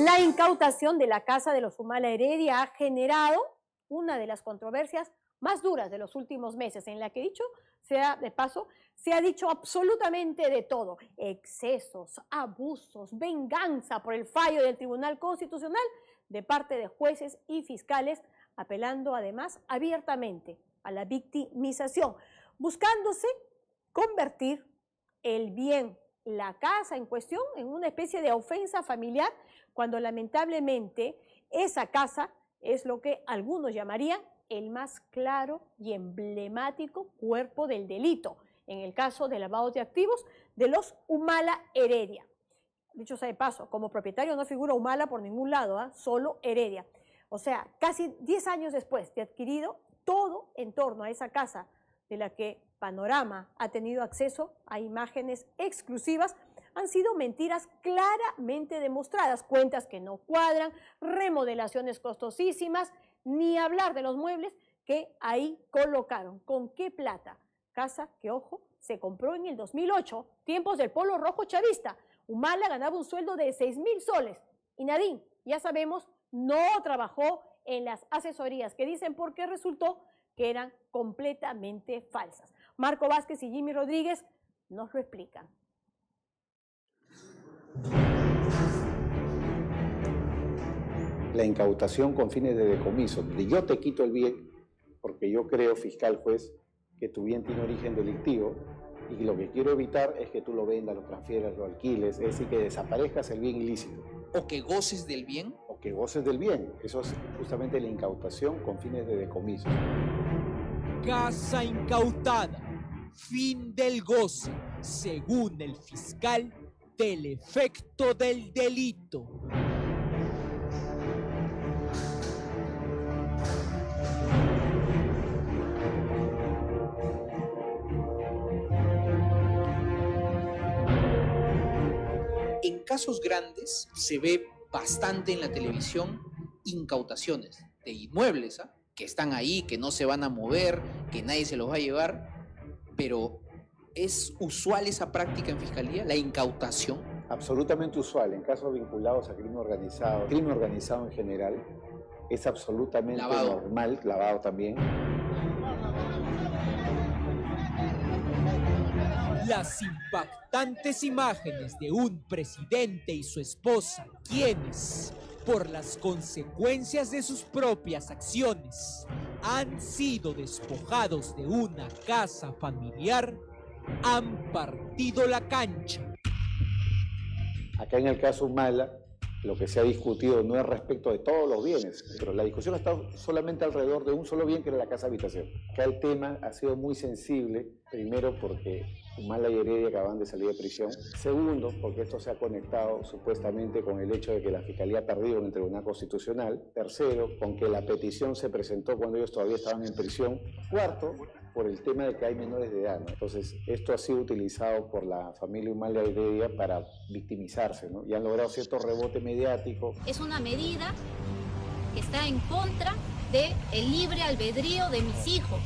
La incautación de la casa de los Humala Heredia ha generado una de las controversias más duras de los últimos meses, en la que, dicho sea de paso, se ha dicho absolutamente de todo: excesos, abusos, venganza por el fallo del Tribunal Constitucional de parte de jueces y fiscales, apelando además abiertamente a la victimización, buscándose convertir el bien, la casa en cuestión, en una especie de ofensa familiar, cuando lamentablemente esa casa es lo que algunos llamarían el más claro y emblemático cuerpo del delito, en el caso de lavado de activos de los Humala Heredia. Dicho sea de paso, como propietario no figura Humala por ningún lado, solo Heredia. O sea, casi 10 años después de adquirido, todo en torno a esa casa, de la que Panorama ha tenido acceso a imágenes exclusivas, han sido mentiras claramente demostradas: cuentas que no cuadran, remodelaciones costosísimas, ni hablar de los muebles que ahí colocaron. ¿Con qué plata? Casa que, ojo, se compró en el 2008, tiempos del polo rojo chavista. Humala ganaba un sueldo de 6.000 soles y Nadine, ya sabemos, no trabajó en las asesorías que dicen, porque resultó que eran completamente falsas. Marco Vázquez y Jimmy Rodríguez nos lo explican. La incautación con fines de decomiso, donde yo te quito el bien, porque yo creo, fiscal, juez, que tu bien tiene origen delictivo, y lo que quiero evitar es que tú lo vendas, lo transfieras, lo alquiles, es decir, que desaparezcas el bien ilícito. ¿O que goces del bien? O que goces del bien. Eso es justamente la incautación con fines de decomiso. Casa incautada. Fin del goce, según el fiscal, del efecto del delito. En casos grandes se ve bastante en la televisión incautaciones de inmuebles, que están ahí, que no se van a mover, que nadie se los va a llevar, pero ¿es usual esa práctica en fiscalía, la incautación? Absolutamente usual, en casos vinculados a crimen organizado en general, es absolutamente normal, lavado también. Las impactantes imágenes de un presidente y su esposa, quienes, por las consecuencias de sus propias acciones, han sido despojados de una casa familiar, han partido la cancha. Acá en el caso Humala, lo que se ha discutido no es respecto de todos los bienes, pero la discusión ha estado solamente alrededor de un solo bien, que era la casa habitación. Acá el tema ha sido muy sensible, primero porque Humala y Heredia acaban de salir de prisión. Segundo, porque esto se ha conectado supuestamente con el hecho de que la Fiscalía ha perdido en el Tribunal Constitucional. Tercero, con que la petición se presentó cuando ellos todavía estaban en prisión. Cuarto, por el tema de que hay menores de edad, ¿no? Entonces, esto ha sido utilizado por la familia Humala y Heredia para victimizarse, ¿no? Y han logrado cierto rebote mediático. Es una medida que está en contra del libre albedrío de mis hijos.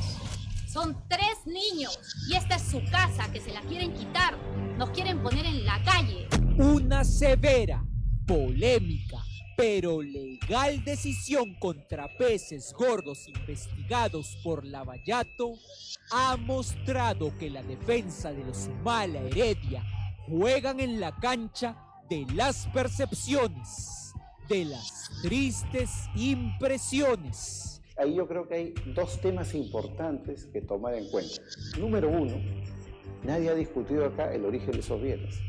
Son 3 niños y esta es su casa, que se la quieren quitar, nos quieren poner en la calle. Una severa, polémica, pero legal decisión contra peces gordos investigados por Lavallato ha mostrado que la defensa de los Humala Heredia juegan en la cancha de las percepciones, de las tristes impresiones. Ahí yo creo que hay 2 temas importantes que tomar en cuenta. Número 1, nadie ha discutido acá el origen de esos bienes.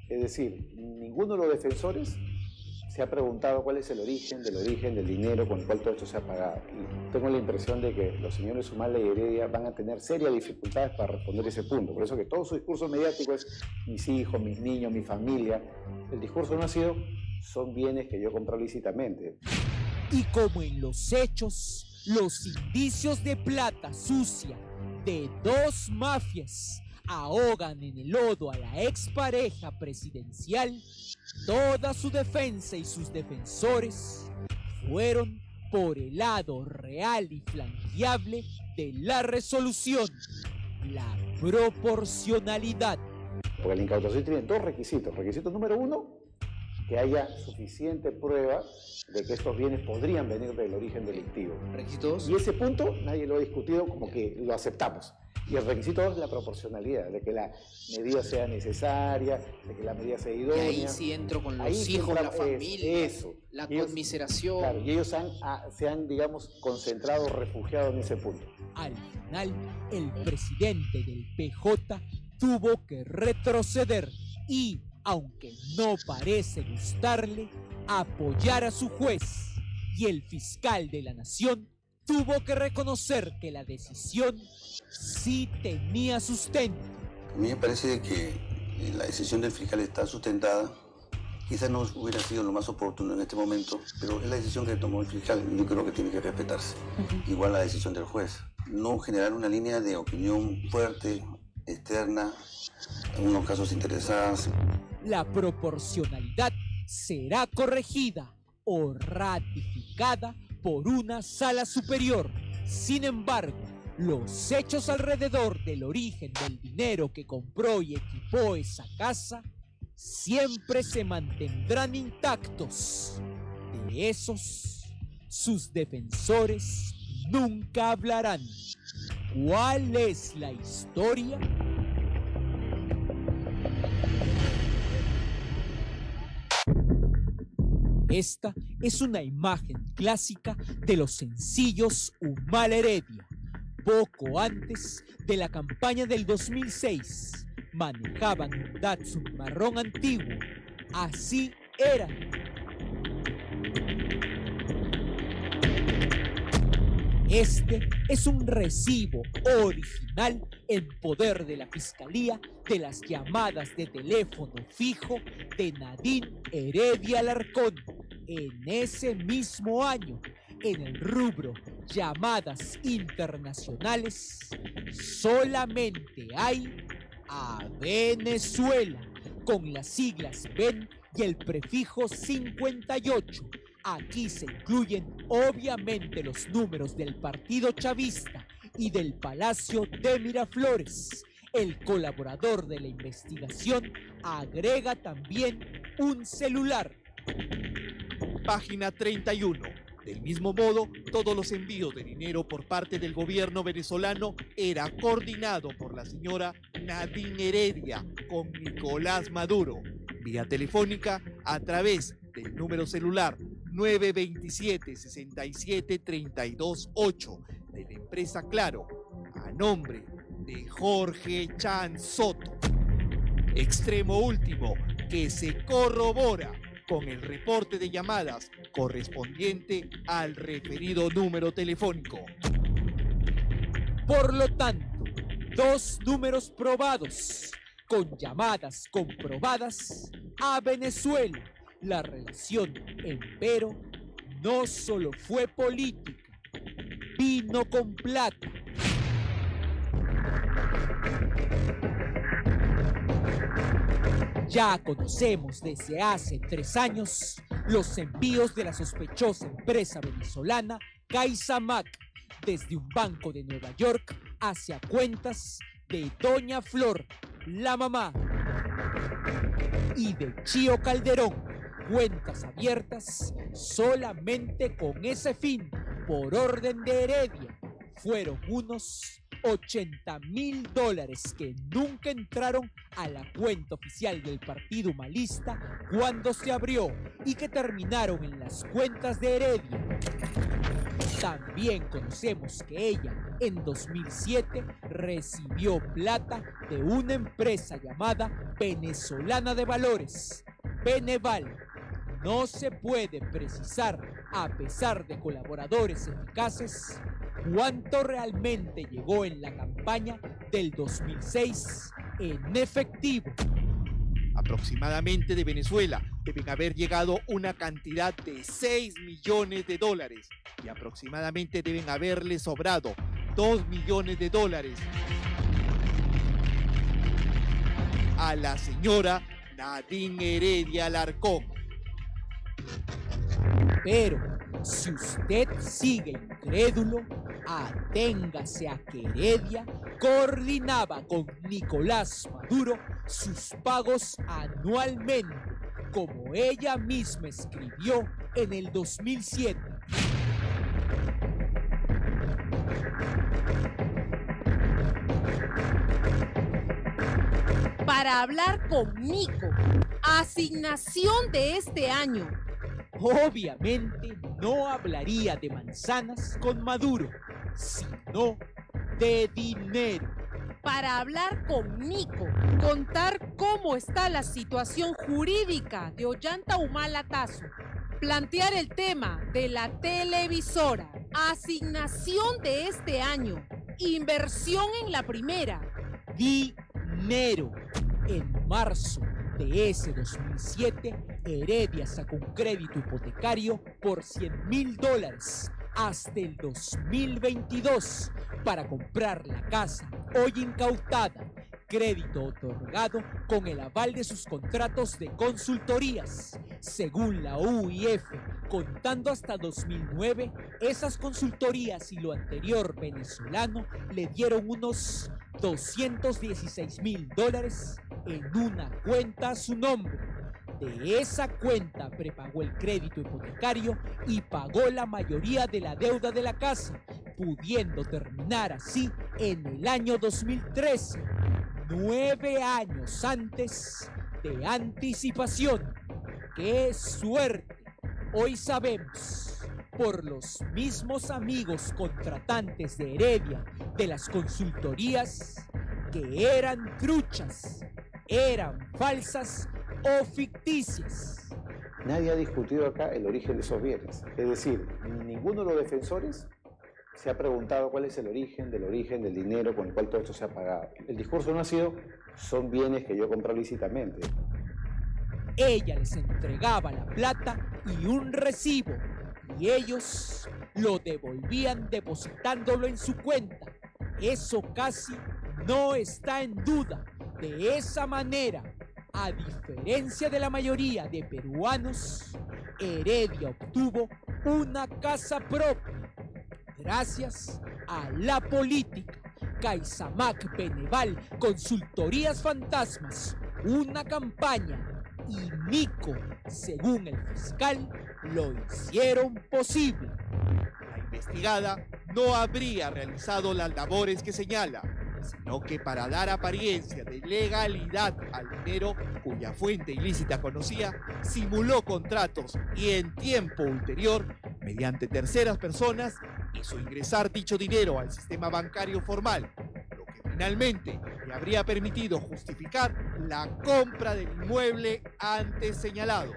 Es decir, ninguno de los defensores se ha preguntado cuál es el origen del dinero con el cual todo esto se ha pagado. Y tengo la impresión de que los señores Humala y Heredia van a tener serias dificultades para responder ese punto. Por eso que todo su discurso mediático es mis hijos, mis niños, mi familia. El discurso no ha sido son bienes que yo compré lícitamente. Y como en los hechos, los indicios de plata sucia de 2 mafias ahogan en el lodo a la expareja presidencial, toda su defensa y sus defensores fueron por el lado real y flanqueable de la resolución, la proporcionalidad. Porque la incautación tiene 2 requisitos. Requisito número 1, que haya suficiente prueba de que estos bienes podrían venir del origen delictivo. ¿Requisitos? Y ese punto nadie lo ha discutido, como que lo aceptamos. Y el requisito es la proporcionalidad, de que la medida sea necesaria, de que la medida sea Y idónea. ahí sí entro con los Ahí sí hijos, entra- la familia, eso. la Ellos- conmiseración. Claro, y ellos se han, digamos, concentrado, refugiado en ese punto. Al final, el presidente del PJ tuvo que retroceder y, aunque no parece gustarle, apoyar a su juez. Y el fiscal de la nación tuvo que reconocer que la decisión sí tenía sustento. A mí me parece que la decisión del fiscal está sustentada. Quizás no hubiera sido lo más oportuno en este momento, pero es la decisión que tomó el fiscal y yo creo que tiene que respetarse. Igual la decisión del juez. No generar una línea de opinión fuerte, externa, en unos casos interesadas. La proporcionalidad será corregida o ratificada por una sala superior. Sin embargo, los hechos alrededor del origen del dinero que compró y equipó esa casa siempre se mantendrán intactos. De esos, sus defensores nunca hablarán. ¿Cuál es la historia? Esta es una imagen clásica de los sencillos Humala Heredia, poco antes de la campaña del 2006. Manejaban un Datsun marrón antiguo. Así era. Este es un recibo original en poder de la Fiscalía de las llamadas de teléfono fijo de Nadine Heredia Alarcón. En ese mismo año, en el rubro llamadas internacionales, solamente hay a Venezuela, con las siglas VEN y el prefijo 58. Aquí se incluyen obviamente los números del Partido Chavista y del Palacio de Miraflores. El colaborador de la investigación agrega también un celular. Página 31. Del mismo modo, todos los envíos de dinero por parte del gobierno venezolano era coordinado por la señora Nadine Heredia con Nicolás Maduro, vía telefónica a través del número celular 927-67-328 de la empresa Claro, a nombre de Jorge Chan Soto. Extremo último, que se corrobora con el reporte de llamadas correspondiente al referido número telefónico. Por lo tanto, dos números probados, con llamadas comprobadas a Venezuela. La relación, empero, no solo fue política, vino con plata. Ya conocemos desde hace 3 años los envíos de la sospechosa empresa venezolana CaixaMac desde un banco de Nueva York hacia cuentas de Doña Flor, la mamá, y de Chío Calderón, cuentas abiertas solamente con ese fin, por orden de Heredia. Fueron unos $80,000 que nunca entraron a la cuenta oficial del Partido Humanista cuando se abrió y que terminaron en las cuentas de Heredia. También conocemos que ella en 2007 recibió plata de una empresa llamada Venezolana de Valores, Beneval. No se puede precisar, a pesar de colaboradores eficaces, cuánto realmente llegó en la campaña del 2006 en efectivo. Aproximadamente de Venezuela deben haber llegado una cantidad de $6 millones y aproximadamente deben haberle sobrado $2 millones a la señora Nadine Heredia Alarcón. Pero si usted sigue incrédulo, aténgase a que Heredia coordinaba con Nicolás Maduro sus pagos anualmente como ella misma escribió en el 2007. Para hablar con Nico, asignación de este año. Obviamente no hablaría de manzanas con Maduro, sino de dinero. Para hablar con Nico, contar cómo está la situación jurídica de Ollanta Humala Tazo, plantear el tema de la televisora, asignación de este año, inversión en la primera. Dinero. En marzo de ese 2007, Heredia sacó un crédito hipotecario por $100,000 hasta el 2022 para comprar la casa hoy incautada, crédito otorgado con el aval de sus contratos de consultorías. Según la UIF, contando hasta 2009, esas consultorías y lo anterior venezolano le dieron unos $216,000 en una cuenta a su nombre. De esa cuenta prepagó el crédito hipotecario y pagó la mayoría de la deuda de la casa, pudiendo terminar así en el año 2013, 9 años antes de anticipación. ¡Qué suerte! Hoy sabemos, por los mismos amigos contratantes de Heredia de las consultorías, que eran truchas, eran falsas o ficticias. Nadie ha discutido acá el origen de esos bienes. Es decir, ninguno de los defensores se ha preguntado cuál es el origen del dinero con el cual todo esto se ha pagado. El discurso no ha sido, son bienes que yo compré lícitamente. Ella les entregaba la plata y un recibo, y ellos lo devolvían depositándolo en su cuenta. Eso casi no está en duda. De esa manera, a diferencia de la mayoría de peruanos, Heredia obtuvo una casa propia gracias a la política. Caizamac, Beneval, consultorías fantasmas, una campaña y Nico, según el fiscal, lo hicieron posible. La investigada no habría realizado las labores que señala, sino que para dar apariencia de legalidad al dinero cuya fuente ilícita conocía, simuló contratos y en tiempo ulterior, mediante terceras personas, hizo ingresar dicho dinero al sistema bancario formal, lo que finalmente le habría permitido justificar la compra del inmueble antes señalado.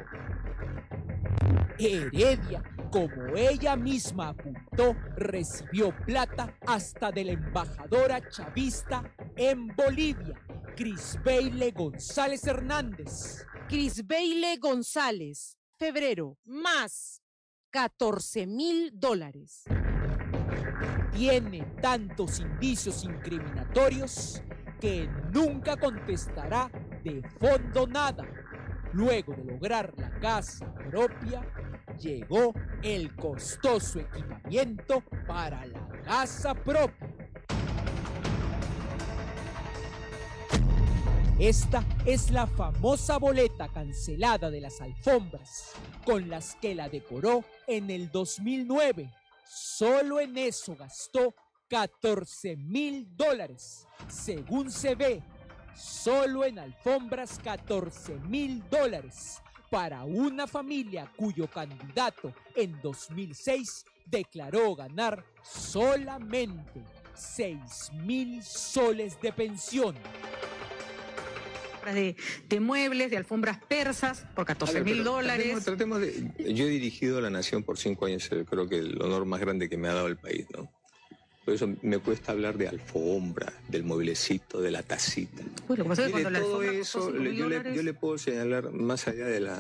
Heredia, como ella misma apuntó, recibió plata hasta de la embajadora chavista en Bolivia, Crisbeile González Hernández. Crisbeile González, febrero, más $14,000. Tiene tantos indicios incriminatorios que nunca contestará de fondo nada. Luego de lograr la casa propia, llegó el costoso equipamiento para la casa propia. Esta es la famosa boleta cancelada de las alfombras, con las que la decoró en el 2009. Solo en eso gastó $14,000. Según se ve, solo en alfombras $14,000 para una familia cuyo candidato en 2006 declaró ganar solamente 6,000 soles de pensión. De muebles, de alfombras persas por $14,000. Yo he dirigido a La Nación por 5 años, creo que el honor más grande que me ha dado el país, ¿no? Por eso me cuesta hablar de alfombra, del mueblecito, de la tacita. Pues lo que pasa es que cuando la todo alfombra eso, costó $5,000... yo le puedo señalar, más allá de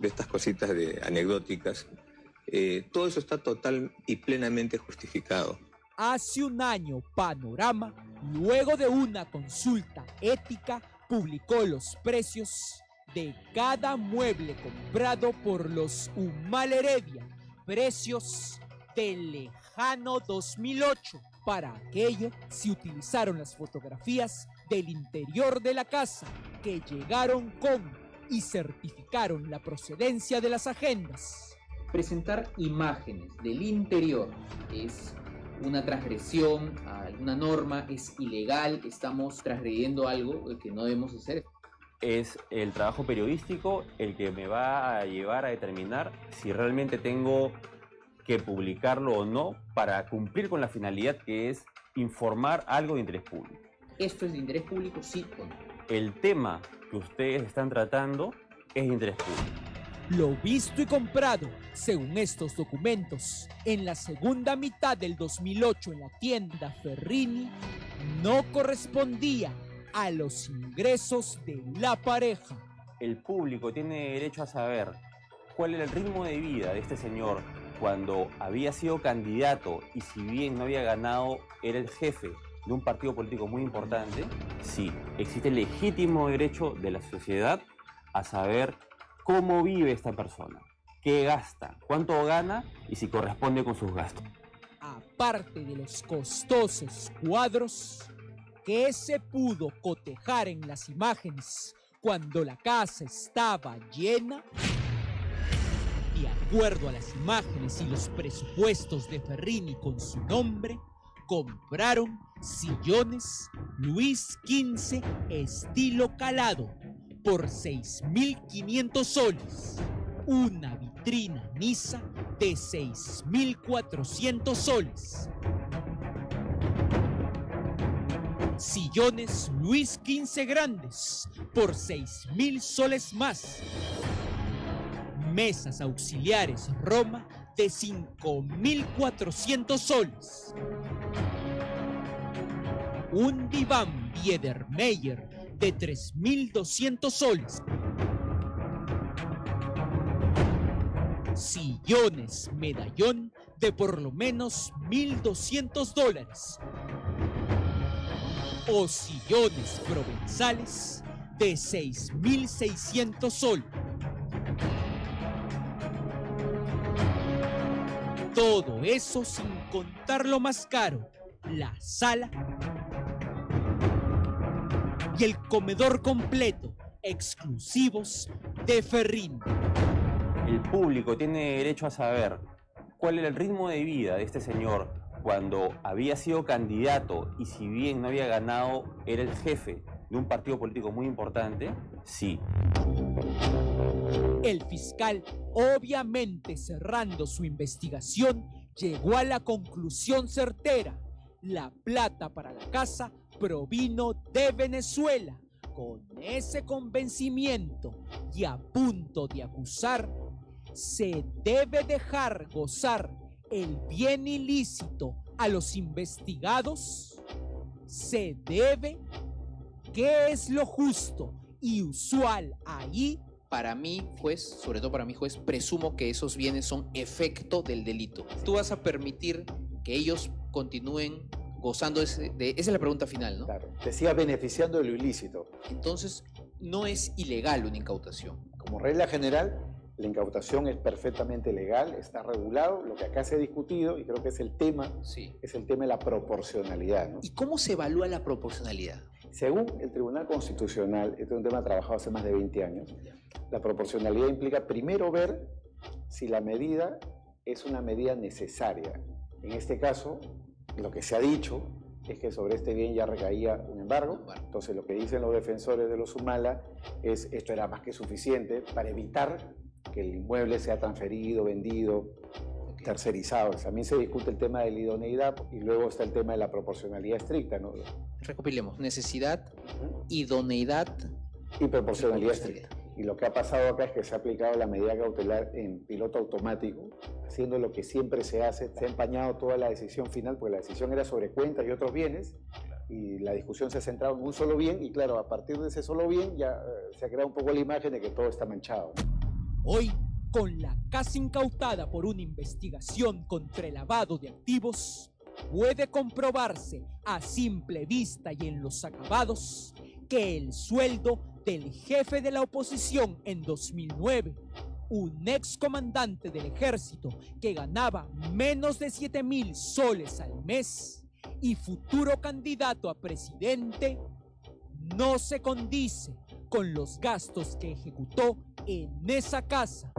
estas cositas anecdóticas, todo eso está total y plenamente justificado. Hace un año, Panorama, luego de una consulta ética, publicó los precios de cada mueble comprado por los Humala Heredia, precios del lejano 2008. Para aquello se utilizaron las fotografías del interior de la casa, que llegaron con y certificaron la procedencia de las agendas. Presentar imágenes del interior es una transgresión a alguna norma, es ilegal, estamos transgrediendo algo que no debemos hacer. Es el trabajo periodístico el que me va a llevar a determinar si realmente tengo que publicarlo o no para cumplir con la finalidad que es informar algo de interés público. ¿Esto es de interés público, sí o no? El tema que ustedes están tratando es de interés público. Lo visto y comprado, según estos documentos, en la segunda mitad del 2008 en la tienda Ferrini, no correspondía a los ingresos de la pareja. El público tiene derecho a saber cuál era el ritmo de vida de este señor cuando había sido candidato y si bien no había ganado, era el jefe de un partido político muy importante. Sí, existe el legítimo derecho de la sociedad a saber cómo vive esta persona, qué gasta, cuánto gana y si corresponde con sus gastos. Aparte de los costosos cuadros que se pudo cotejar en las imágenes cuando la casa estaba llena, de acuerdo a las imágenes y los presupuestos de Ferrini con su nombre, compraron sillones Luis XV estilo calado por 6.500 soles, una vitrina Nisa de 6.400 soles, sillones Luis XV grandes por 6.000 soles más, mesas auxiliares Roma de 5.400 soles, un diván Biedermeier de 3.200 soles, sillones medallón de por lo menos $1.200 o sillones provenzales de 6.600 soles. Todo eso sin contar lo más caro, la sala y el comedor completo, exclusivos de Ferrini. El público tiene derecho a saber cuál era el ritmo de vida de este señor cuando había sido candidato y si bien no había ganado, era el jefe de un partido político muy importante. Sí. El fiscal, obviamente cerrando su investigación, llegó a la conclusión certera: la plata para la casa provino de Venezuela. Con ese convencimiento y a punto de acusar, se debe dejar gozar el bien ilícito a los investigados. Se debe. ¿Qué es lo justo y usual ahí? Para mí, juez, sobre todo para mí, juez, presumo que esos bienes son efecto del delito. ¿Tú vas a permitir que ellos continúen gozando esa es la pregunta final, ¿no? Claro, te sigas beneficiando de lo ilícito. Entonces, no es ilegal una incautación. Como regla general, la incautación es perfectamente legal, está regulado. Lo que acá se ha discutido, y creo que es el tema, es el tema de la proporcionalidad, ¿no? ¿Y cómo se evalúa la proporcionalidad? Según el Tribunal Constitucional, este es un tema trabajado hace más de 20 años, la proporcionalidad implica primero ver si la medida es una medida necesaria. En este caso, lo que se ha dicho es que sobre este bien ya recaía un embargo. Entonces lo que dicen los defensores de los Humala es esto era más que suficiente para evitar que el inmueble sea transferido, vendido, tercerizado. También se discute el tema de la idoneidad y luego está el tema de la proporcionalidad estricta, ¿no? Recopilemos: necesidad, idoneidad y proporcionalidad estricta. Y lo que ha pasado acá es que se ha aplicado la medida cautelar en piloto automático, haciendo lo que siempre se hace. Se ha empañado toda la decisión final, porque la decisión era sobre cuentas y otros bienes, y la discusión se ha centrado en un solo bien, y claro, a partir de ese solo bien ya se ha creado un poco la imagen de que todo está manchado. Hoy, con la casa incautada por una investigación contra el lavado de activos, puede comprobarse a simple vista y en los acabados que el sueldo del jefe de la oposición en 2009, un excomandante del ejército que ganaba menos de 7.000 soles al mes y futuro candidato a presidente, no se condice con los gastos que ejecutó en esa casa.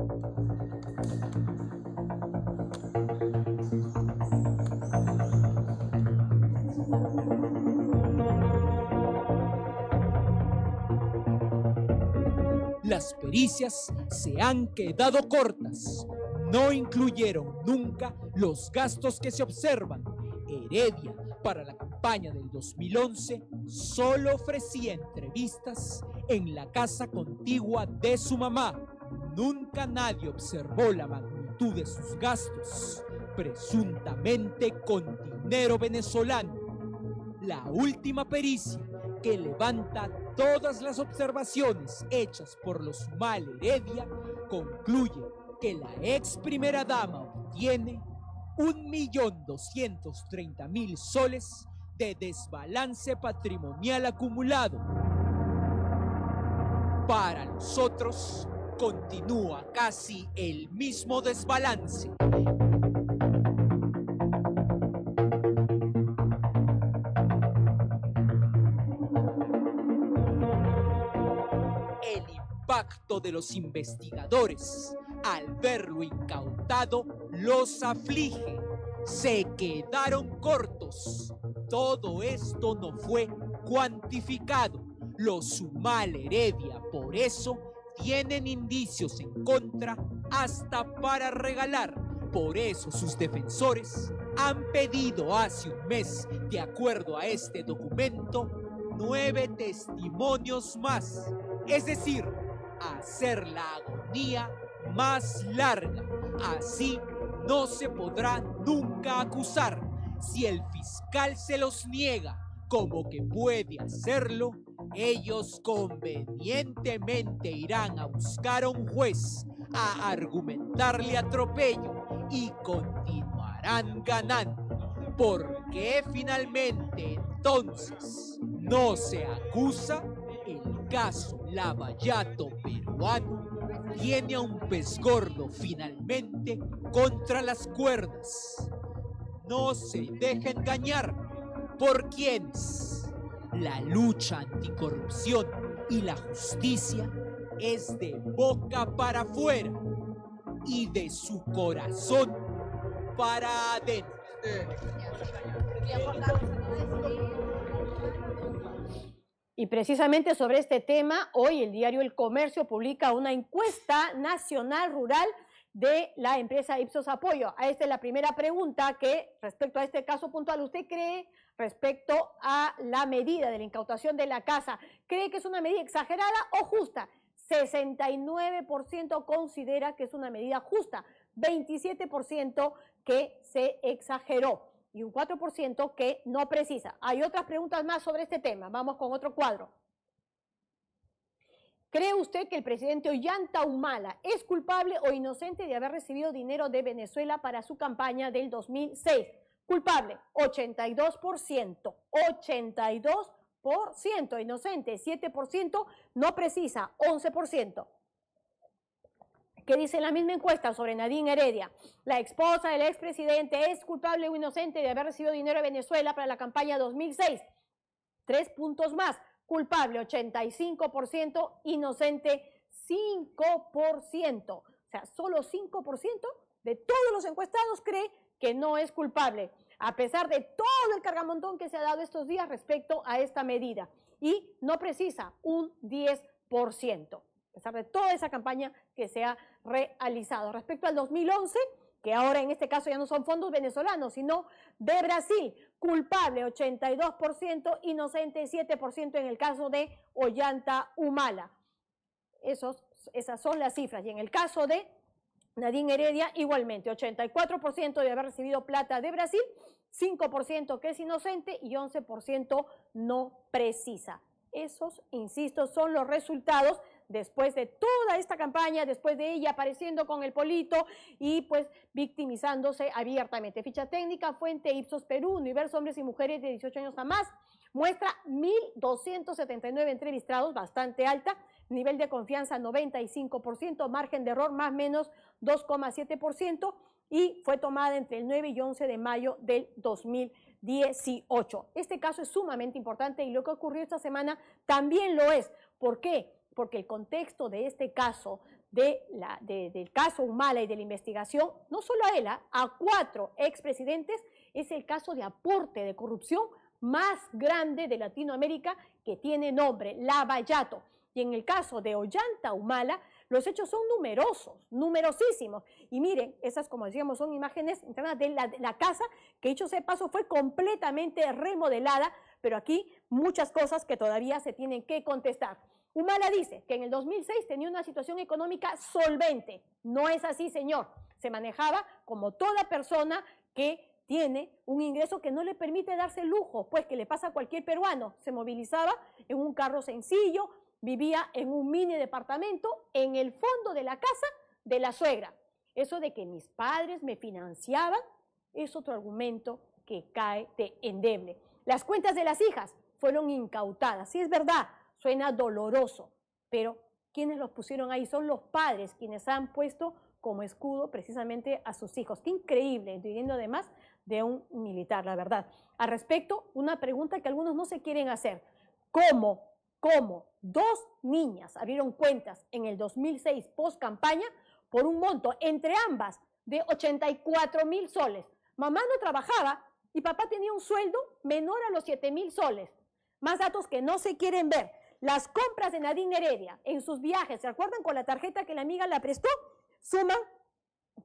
Las pericias se han quedado cortas. No incluyeron nunca los gastos que se observan. Heredia, para la campaña del 2011, solo ofrecía entrevistas en la casa contigua de su mamá. Nunca nadie observó la magnitud de sus gastos, presuntamente con dinero venezolano. La última pericia, que levanta todas las observaciones hechas por los Humala Heredia, concluye que la ex primera dama obtiene 1.230.000 soles de desbalance patrimonial acumulado. Para nosotros, continúa casi el mismo desbalance. El impacto de los investigadores al verlo incautado los aflige. Se quedaron cortos. Todo esto no fue cuantificado. Los Humala Heredia, por eso, tienen indicios en contra hasta para regalar. Por eso sus defensores han pedido hace un mes, de acuerdo a este documento, 9 testimonios más. Es decir, hacer la agonía más larga. Así no se podrá nunca acusar. Si el fiscal se los niega, como que puede hacerlo, ellos convenientemente irán a buscar a un juez a argumentarle atropello y continuarán ganando. Porque finalmente entonces no se acusa. El caso Lavallato peruano tiene a un pez gordo finalmente contra las cuerdas. No se deje engañar. ¿Por quiénes? La lucha anticorrupción y la justicia es de boca para afuera y de su corazón para adentro. Y precisamente sobre este tema, hoy el diario El Comercio publica una encuesta nacional rural de la empresa Ipsos Apoyo. Esta es la primera pregunta que, respecto a este caso puntual, ¿usted cree respecto a la medida de la incautación de la casa? ¿Cree que es una medida exagerada o justa? 69% considera que es una medida justa, 27% que se exageró y un 4% que no precisa. Hay otras preguntas más sobre este tema. Vamos con otro cuadro. ¿Cree usted que el presidente Ollanta Humala es culpable o inocente de haber recibido dinero de Venezuela para su campaña del 2006? Culpable, 82%, 82%, inocente, 7%, no precisa, 11%. ¿Qué dice la misma encuesta sobre Nadine Heredia? La esposa del expresidente es culpable o inocente de haber recibido dinero de Venezuela para la campaña 2006. 3 puntos más. Culpable 85%, inocente 5%. O sea, solo 5% de todos los encuestados cree que no es culpable, a pesar de todo el cargamontón que se ha dado estos días respecto a esta medida. Y no precisa un 10%. A pesar de toda esa campaña que se ha realizado. Respecto al 2011, que ahora en este caso ya no son fondos venezolanos, sino de Brasil, culpable 82%, inocente 7% en el caso de Ollanta Humala. Esas son las cifras. Y en el caso de Nadine Heredia, igualmente, 84% de haber recibido plata de Brasil, 5% que es inocente y 11% no precisa. Esos, insisto, son los resultados después de toda esta campaña, después de ella apareciendo con el polito y pues victimizándose abiertamente. Ficha técnica, fuente Ipsos Perú, universo hombres y mujeres de 18 años a más, muestra 1.279 entrevistados, bastante alta, nivel de confianza 95%, margen de error más o menos 2,7% y fue tomada entre el 9 y 11 de mayo del 2018. Este caso es sumamente importante y lo que ocurrió esta semana también lo es. ¿Por qué? porque el contexto de este caso, del caso Humala y de la investigación, no solo a él, a 4 expresidentes, es el caso de aporte de corrupción más grande de Latinoamérica, que tiene nombre, Lavallato. Y en el caso de Ollanta Humala, los hechos son numerosos, numerosísimos. Y miren, esas, como decíamos, son imágenes internas de la casa, que dicho sea de paso fue completamente remodelada, pero aquí muchas cosas que todavía se tienen que contestar. Humala dice que en el 2006 tenía una situación económica solvente. No es así, señor. Se manejaba como toda persona que tiene un ingreso que no le permite darse lujo, pues que le pasa a cualquier peruano. Se movilizaba en un carro sencillo, vivía en un mini departamento en el fondo de la casa de la suegra. Eso de que mis padres me financiaban es otro argumento que cae de endeble. Las cuentas de las hijas fueron incautadas. Sí, es verdad, suena doloroso, pero quienes los pusieron ahí son los padres quienes han puesto como escudo precisamente a sus hijos. Qué increíble, viviendo además de un militar, la verdad. Al respecto, una pregunta que algunos no se quieren hacer. ¿Cómo 2 niñas abrieron cuentas en el 2006 post campaña por un monto entre ambas de 84.000 soles? Mamá no trabajaba y papá tenía un sueldo menor a los 7.000 soles. Más datos que no se quieren ver. Las compras de Nadine Heredia en sus viajes, ¿se acuerdan con la tarjeta que la amiga la prestó? Suman,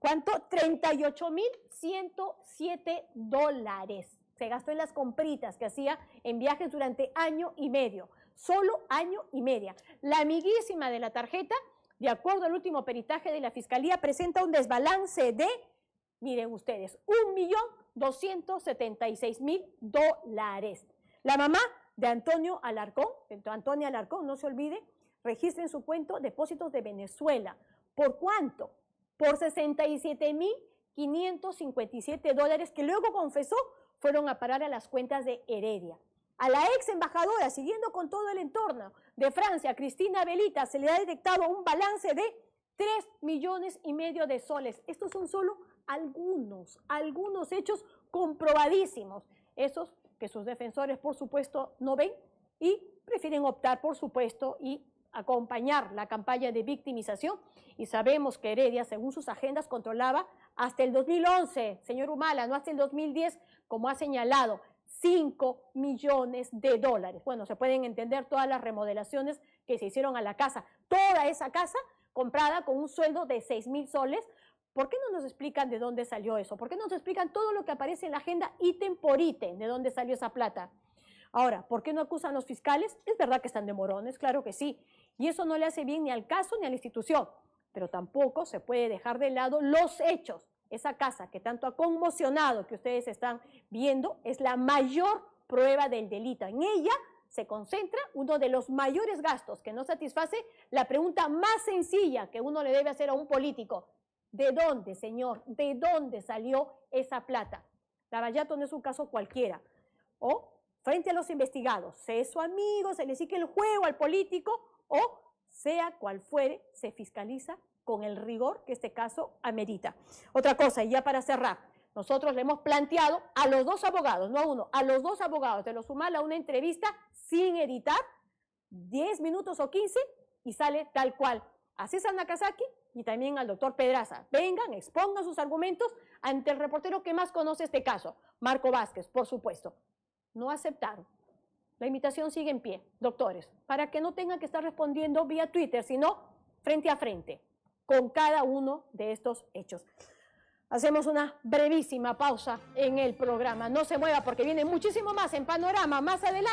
¿cuánto? $38.107. Se gastó en las compritas que hacía en viajes durante año y medio. Solo año y medio. La amiguísima de la tarjeta, de acuerdo al último peritaje de la Fiscalía, presenta un desbalance de, miren ustedes, $1.276.000. La mamá de Antonio Alarcón, no se olvide, registra en su cuenta depósitos de Venezuela. ¿Por cuánto? Por $67.557 que luego confesó fueron a parar a las cuentas de Heredia. A la ex embajadora, siguiendo con todo el entorno de Francia, Cristina Velita, se le ha detectado un balance de 3,5 millones de soles. Estos son solo algunos hechos comprobadísimos. Esos que sus defensores, por supuesto, no ven y prefieren optar, por supuesto, y acompañar la campaña de victimización. Y sabemos que Heredia, según sus agendas, controlaba hasta el 2011, señor Humala, no hasta el 2010, como ha señalado, $5 millones. Bueno, se pueden entender todas las remodelaciones que se hicieron a la casa. Toda esa casa comprada con un sueldo de 6.000 soles. ¿Por qué no nos explican de dónde salió eso? ¿Por qué no nos explican todo lo que aparece en la agenda ítem por ítem, de dónde salió esa plata? Ahora, ¿por qué no acusan a los fiscales? Es verdad que están de morones, claro que sí. Y eso no le hace bien ni al caso ni a la institución. Pero tampoco se puede dejar de lado los hechos. Esa casa que tanto ha conmocionado, que ustedes están viendo, es la mayor prueba del delito. En ella se concentra uno de los mayores gastos que no satisface la pregunta más sencilla que uno le debe hacer a un político. ¿De dónde, señor? ¿De dónde salió esa plata? Lavallato no es un caso cualquiera. O frente a los investigados, se es su amigo, se le sigue el juego al político, o sea cual fuere, se fiscaliza con el rigor que este caso amerita. Otra cosa, y ya para cerrar, nosotros le hemos planteado a los 2 abogados, no a uno, a los 2 abogados de los Humala una entrevista sin editar, 10 minutos o 15, y sale tal cual. A César Nakazaki y también al doctor Pedraza. Vengan, expongan sus argumentos ante el reportero que más conoce este caso, Marco Vázquez, por supuesto. No aceptaron. La invitación sigue en pie, doctores, para que no tengan que estar respondiendo vía Twitter, sino frente a frente, con cada uno de estos hechos. Hacemos una brevísima pausa en el programa. No se mueva porque viene muchísimo más en Panorama más adelante.